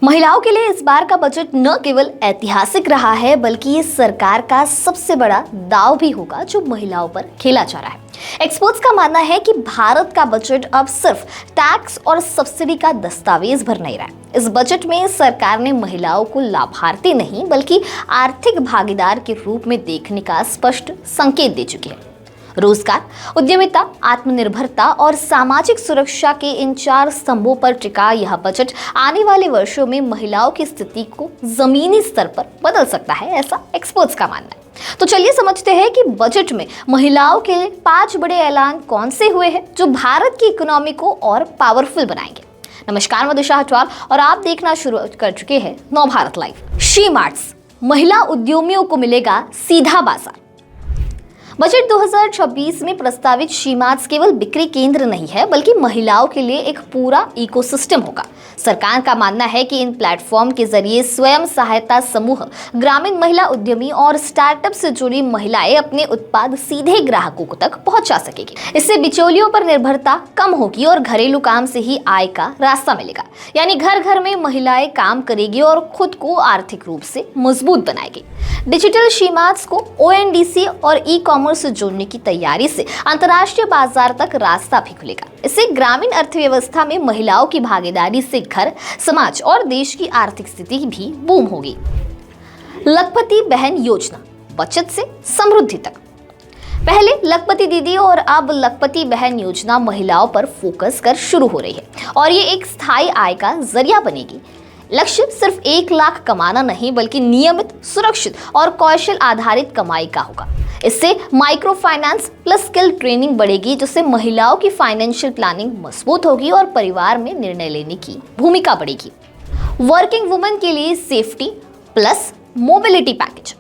महिलाओं के लिए इस बार का बजट न केवल ऐतिहासिक रहा है बल्कि ये सरकार का सबसे बड़ा दांव भी होगा जो महिलाओं पर खेला जा रहा है। एक्सपर्ट्स का मानना है कि भारत का बजट अब सिर्फ टैक्स और सब्सिडी का दस्तावेज भर नहीं रहा है। इस बजट में सरकार ने महिलाओं को लाभार्थी नहीं बल्कि आर्थिक भागीदार के रूप में देखने का स्पष्ट संकेत दे चुकी है। रोजगार, उद्यमिता, आत्मनिर्भरता और सामाजिक सुरक्षा के इन 4 स्तंभों पर टिका यह बजट आने वाले वर्षों में महिलाओं की स्थिति को जमीनी स्तर पर बदल सकता है, ऐसा एक्सपर्ट्स का मानना है। तो चलिए समझते हैं कि बजट में महिलाओं के लिए 5 बड़े ऐलान कौन से हुए हैं जो भारत की इकोनॉमी को और पावरफुल बनाएंगे। नमस्कार, मैं दिशा हटवाल और आप देखना शुरू कर चुके हैं नवभारत लाइव। शी मार्ट्स, महिला उद्यमियों को मिलेगा सीधा बाजार। बजट 2026 में प्रस्तावित शी मार्ट्स केवल बिक्री केंद्र नहीं है बल्कि महिलाओं के लिए एक पूरा इकोसिस्टम होगा। सरकार का मानना है कि इन प्लेटफॉर्म के जरिए स्वयं सहायता समूह, ग्रामीण महिला उद्यमी और स्टार्टअप से जुड़ी महिलाएं अपने उत्पाद सीधे ग्राहकों तक पहुंचा सकेगी। इससे बिचौलियों पर निर्भरता कम होगी और घरेलू काम से ही आय का रास्ता मिलेगा। यानी घर घर में महिलाएं काम करेगी और खुद को आर्थिक रूप से मजबूत बनाएगी। डिजिटल शी मार्ट्स को ओएनडीसी और ई कॉमर्स से जोड़ने की तैयारी से अंतर्राष्ट्रीय बाजार तक रास्ता भी खुलेगा। इससे ग्रामीण अर्थव्यवस्था में महिलाओं की भागीदारी से घर, समाज और देश की आर्थिक स्थिति भी बूम होगी। लखपति बहन योजना, बचत से समृद्धि तक। पहले लखपति दीदी और अब लखपति बहन योजना महिलाओं पर फोकस कर शुरू हो रही है और ये एक स्थायी आय का जरिया बनेगी। लक्ष्य सिर्फ 1 लाख कमाना नहीं बल्कि नियमित, सुरक्षित और कौशल आधारित कमाई का होगा। इससे micro finance plus skill training बढ़ेगी जिससे महिलाओं की फाइनेंशियल प्लानिंग मजबूत होगी और परिवार में निर्णय लेने की भूमिका बढ़ेगी। वर्किंग वुमेन के लिए safety plus mobility package.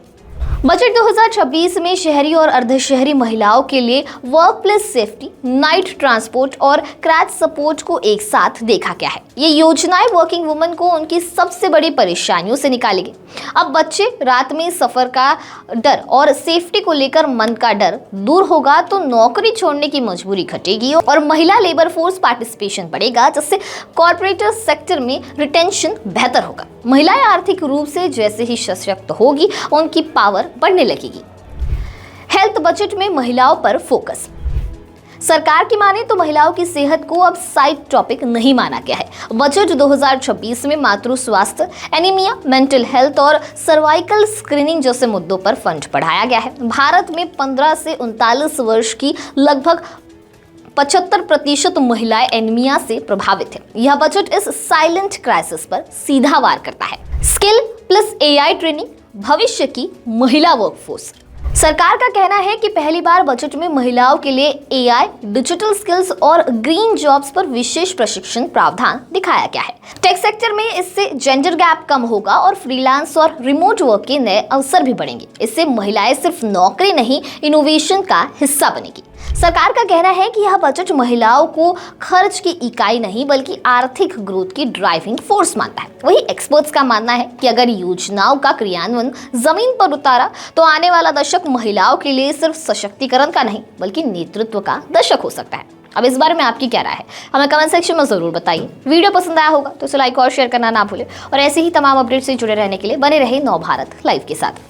Budget 2026 में शहरी और अर्धशहरी महिलाओं के लिए work place safety, night transport और क्रैश सपोर्ट को एक साथ देखा गया है। ये योजनाएं वर्किंग वुमेन को उनकी सबसे बड़ी परेशानियों से निकालेगी। अब बच्चे रात में सफर का डर और सेफ्टी को लेकर मन का डर दूर होगा तो नौकरी छोड़ने की मजबूरी घटेगी और महिला लेबर फोर्स पार्टिसिपेशन बढ़ेगा जिससे कॉर्पोरेट सेक्टर में रिटेंशन बेहतर होगा। महिलाएं आर्थिक रूप से जैसे ही सशक्त होगी उनकी पावर बढ़ने लगेगी। हेल्थ बजट में महिलाओं पर फोकस। सरकार की माने तो महिलाओं की सेहत को अब साइड टॉपिक नहीं माना गया है। बजट 2026 में मातृ स्वास्थ्य, एनीमिया, मेंटल हेल्थ और सर्वाइकल स्क्रीनिंग जैसे मुद्दों पर फंड बढ़ाया गया है। भारत में 15 से 39 वर्ष की लगभग 75% महिलाएं एनीमिया से प्रभावित है। यह बजट इस साइलेंट क्राइसिस पर सीधा वार करता है। स्किल प्लस एआई ट्रेनिंग, भविष्य की महिला वर्कफोर्स। सरकार का कहना है कि पहली बार बजट में महिलाओं के लिए एआई, डिजिटल स्किल्स और ग्रीन जॉब्स पर विशेष प्रशिक्षण प्रावधान दिखाया गया है। टेक सेक्टर में इससे जेंडर गैप कम होगा और फ्रीलांस और रिमोट वर्क के नए अवसर भी बढ़ेंगे। इससे महिलाएं सिर्फ नौकरी नहीं, इनोवेशन का हिस्सा बनेगी। सरकार का कहना है कि यह बजट महिलाओं को खर्च की इकाई नहीं बल्कि आर्थिक ग्रोथ की ड्राइविंग फोर्स मानता है। वही एक्सपर्ट्स का मानना है कि अगर योजनाओं का क्रियान्वयन जमीन पर उतारा तो आने वाला दशक महिलाओं के लिए सिर्फ सशक्तिकरण का नहीं बल्कि नेतृत्व का दशक हो सकता है। अब इस बारे में आपकी क्या राय है, हमें कमेंट सेक्शन में जरूर बताइए। वीडियो पसंद आया होगा तो इसे लाइक और शेयर करना ना भूलें और ऐसे ही तमाम अपडेट से जुड़े रहने के लिए बने रहे नवभारत लाइव के साथ।